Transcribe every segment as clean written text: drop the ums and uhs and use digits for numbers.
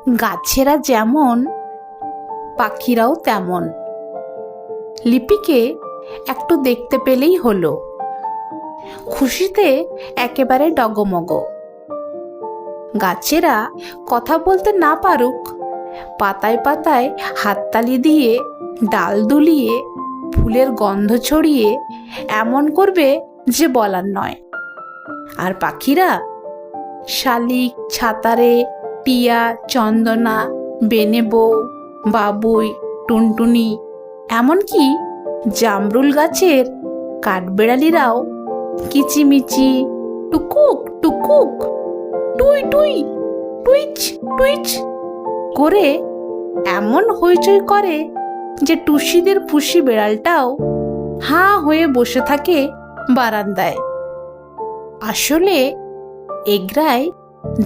গাছেরা যেমন পাখিরাও তেমন। লিপিকে একটু দেখতে পেলেই হলো, খুশিতে একেবারে ডগমগ। গাছেরা কথা বলতে না পারুক, পাতায় পাতায় হাততালি দিয়ে, ডাল দুলিয়ে, ফুলের গন্ধ ছড়িয়ে এমন করবে যে বলার নয়। আর পাখিরা শালিক, ছাতারে, টিয়া, চন্দনা, বেনে বউ, বাবুই, টুনটুনি, এমনকি জামরুল গাছের কাঠবেড়ালিরাও কিচিমিচি, টুকুক টুকুক, টুই টুই, টুইচ টুইচ করে এমন হইচই করে যে টুসিদের পুষি বেড়ালটাও হাঁ হয়ে বসে থাকে বারান্দায়। আসলে এগরায়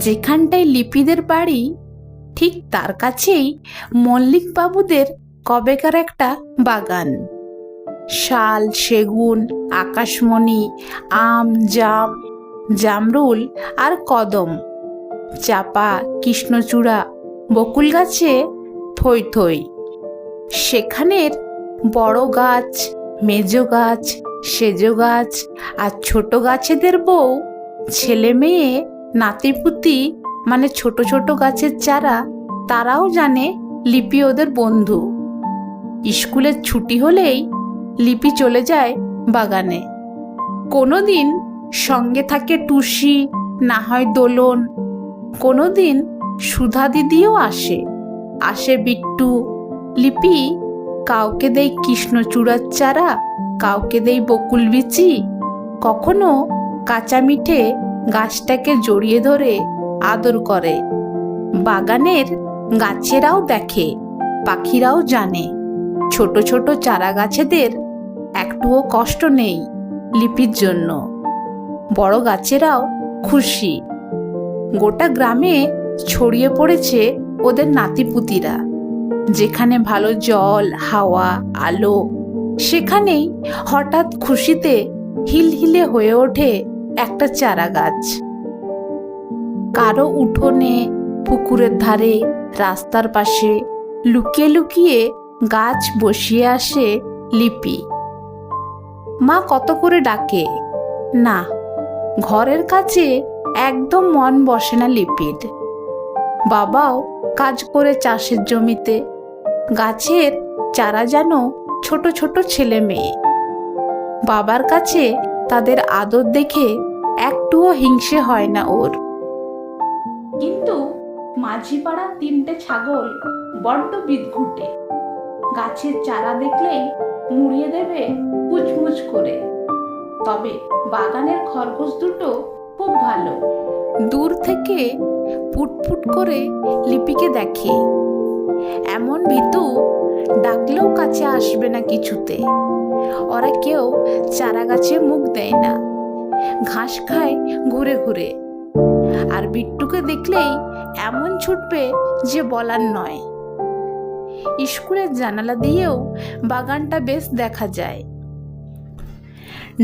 যেখানটায় লিপিদের বাড়ি, ঠিক তার কাছেই মল্লিক বাবুদের কবেকার একটা বাগান। শাল, সেগুন, আকাশমণি, আম, জাম, জামরুল আর কদম, চাপা, কৃষ্ণচূড়া, বকুল গাছে থই থই। সেখানের বড় গাছ, মেজ গাছ, সেজ গাছ আর ছোট গাছেদের বউ, ছেলে মেয়ে, নাতিপুতি, মানে ছোট ছোট গাছের চারা, তারাও জানে লিপি ওদের বন্ধু। স্কুলের ছুটি হলেই লিপি চলে যায় বাগানে। কোনোদিন সঙ্গে থাকে টুসি, না হয় দোলন, কোনোদিন সুধা দিদিও আসে বিট্টু। লিপি কাউকে দেয় কৃষ্ণচূড়ার চারা, কাউকে দেয় বকুল বিচি, কখনো কাঁচা মিঠে গাছটাকে জড়িয়ে ধরে আদর করে। বাগানের গাছেরাও দেখে, পাখিরাও জানে, ছোট ছোট চারা গাছেদের একটুও কষ্ট নেই লিপির জন্য। বড় গাছেরাও খুশি। গোটা গ্রামে ছড়িয়ে পড়েছে ওদের নাতিপুতিরা। যেখানে ভালো জল, হাওয়া, আলো, সেখানেই হঠাৎ খুশিতে হিলহিলে হয়ে ওঠে একটা চারা গাছ। কারো উঠোনে, পুকুরের ধারে, রাস্তার পাশে লুকিয়ে লুকিয়ে গাছ বসিয়ে আসে লিপি। মা কত করে ডাকে, না, ঘরের কাছে একদম মন বসে না লিপির। বাবাও কাজ করে চাষের জমিতে, গাছের চারা যেন ছোট ছোট ছেলে মেয়ে। বাবার কাছে তাদের আদর দেখে একটুও হিংসে হয় না ওর। কিন্তু মাঝিপাড়ার 3টে ছাগল বড্ড বিদঘুটে। গাছের চারা দেখলেই মুড়িয়ে দেবে মুচমুচ করে। তবে বাগানের খরগোশ দুটো খুব ভালো। দূর থেকে পুটপুট করে লিপিকে দেখে। এমন ভীতু, ডাকলেও কাছে আসবে না কিছুতে। ওরা কেউ চারা গাছে মুখ দেয় না, ঘাস খায় ঘুরে ঘুরে। আর বিট্টুকে দেখলেই এমন ছুটবে যে বলার নয়। স্কুলের জানালা দিয়েও বাগানটা বেশ দেখা যায়।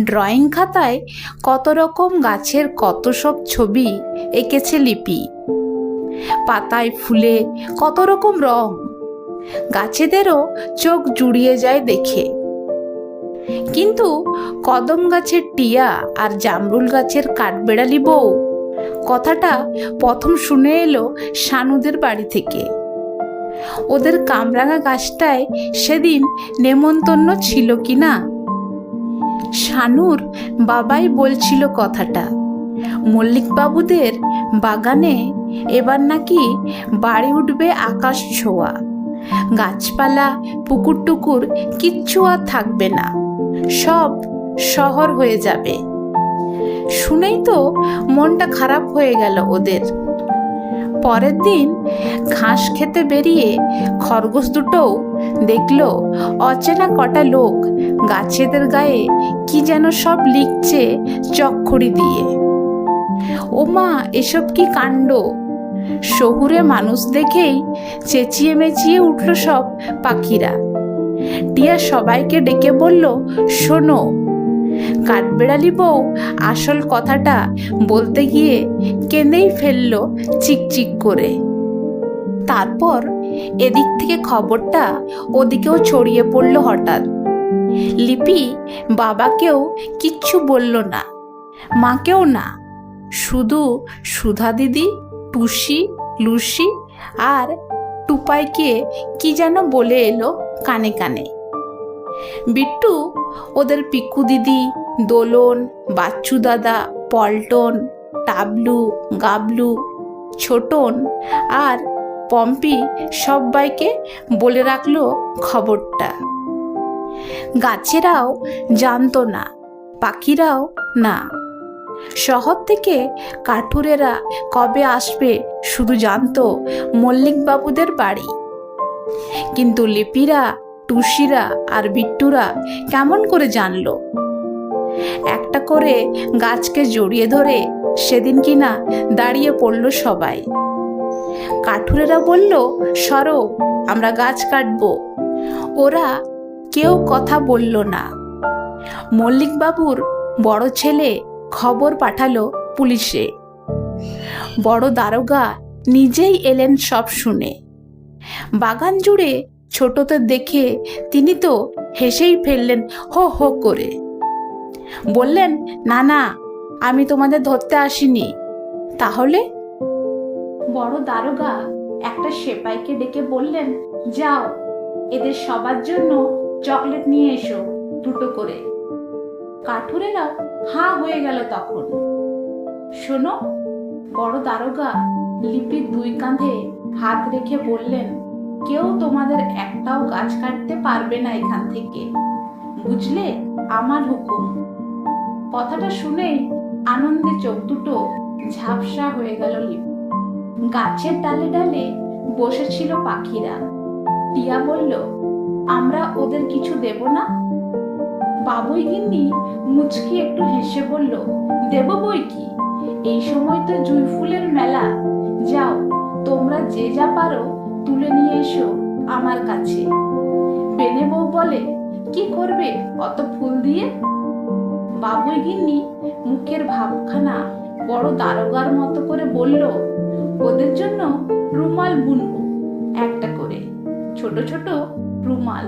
ড্রয়িং খাতায় কত রকম গাছের কত সব ছবি এঁকেছে লিপি। পাতায় ফুলে কত রকম রং, গাছেদেরও চোখ জুড়িয়ে যায় দেখে। কিন্তু কদম গাছের টিয়া আর জামরুল গাছের কাঠবেড়ালি বউ কথাটা প্রথম শুনে এলো শানুদের বাড়ি থেকে। ওদের কামরাঙা গাছটায় সেদিন নেমন্তন্ন ছিল কিনা, শানুর বাবাই বলছিল কথাটা। মল্লিক বাবুদের বাগানে এবার নাকি বাড়ি উঠবে আকাশ ছোঁয়া। গাছপালা, পুকুর টুকুর কিচ্ছু আর থাকবে না, সব শহর হয়ে যাবে। শুনেই তো মনটা খারাপ হয়ে গেল ওদের। পরের দিন ঘাস খেতে বেরিয়ে খরগোশ দুটোও দেখলো অচেনা কটা লোক গাছেদের গায়ে কি যেন সব লিখছে চকখড়ি দিয়ে। ও মা, এসব কি কাণ্ড! শহুরে মানুষ দেখেই চেঁচিয়ে মেচিয়ে উঠল সব পাখিরা। টিয়া সবাইকে ডেকে বলল, শোনো। কাঠবেড়ালি বউ আসল কথাটা বলতে গিয়ে কেঁদেই ফেললো চিকচিক করে। তারপর এদিক থেকে খবরটা ওদিকেও ছড়িয়ে পড়ল হঠাৎ। লিপি বাবাকেও কিচ্ছু বলল না, মাকেও না, শুধু সুধা দিদি, টুসি, লুসি আর টুপাইকে কি যেন বলে এলো কানে কানে। বিট্টু ওদের পিকু দিদি, দোলন, বাচ্চু দাদা, পল্টন, টাবলু, গাবলু, ছোটন আর পম্পি সবাইকে বলে রাখলো খবরটা। গাছেরাও জানতো না, পাখিরাও না। শহর থেকে কাঠুরেরা কবে আসবে শুধু জানতো মল্লিক বাবুদের বাড়ি। কিন্তু লিপিরা, টুসিরা আর বিট্টুরা কেমন করে জানলো? একটা করে গাছকে জড়িয়ে ধরে সেদিন কিনা দাঁড়িয়ে পড়ল সবাই। কাঠুরেরা বলল, সরো, আমরা গাছ কাটবো। ওরা কেউ কথা বলল না। মল্লিক বাবুর বড় ছেলে খবর পাঠালো পুলিশে। বড় দারোগা নিজেই এলেন সব শুনে। বাগান জুড়ে ছোটদের দেখে তিনি তো হেসেই ফেললেন হো হো করে। বললেন, না না, আমি তোমাদের ধরতে আসিনি। তাহলে? বড় দারোগা একটা সেপাইকে ডেকে বললেন, যাও, এদের সবার জন্য চকলেট নিয়ে এসো, দুটো করে। কাঠুরেরাও হাঁ হয়ে গেল তখন। শোনো, বড় দারোগা লিপির দুই কাঁধে হাত রেখে বললেন, কেউ তোমাদের একটাও গাছ কাটতে পারবে না এখান থেকে, বুঝলে? আমার হুকুম। কথাটা শুনেই আনন্দে চোখ দুটো ঝাপসা হয়ে গেল লিপি। গাছের ডালে ডালে বসেছিল পাখিরা। টিয়া বলল, আমরা ওদের কিছু দেব না? বাবুই গিন্নি মুচকি একটু হেসে বলল, দেব বই কি, এই সময় তো জুঁই ফুলের মেলা। যাও, তোমরা যে যা পারো তুলে নিয়ে এসো আমার কাছে। বেনে বউ বলে, কি করবে অত ফুল দিয়ে? বাবুই গিন্নি মুখের ভাবখানা বড় দারোগার মতো করে বলল, ওদের জন্য রুমাল বুনবো, একটা করে ছোট ছোট রুমাল।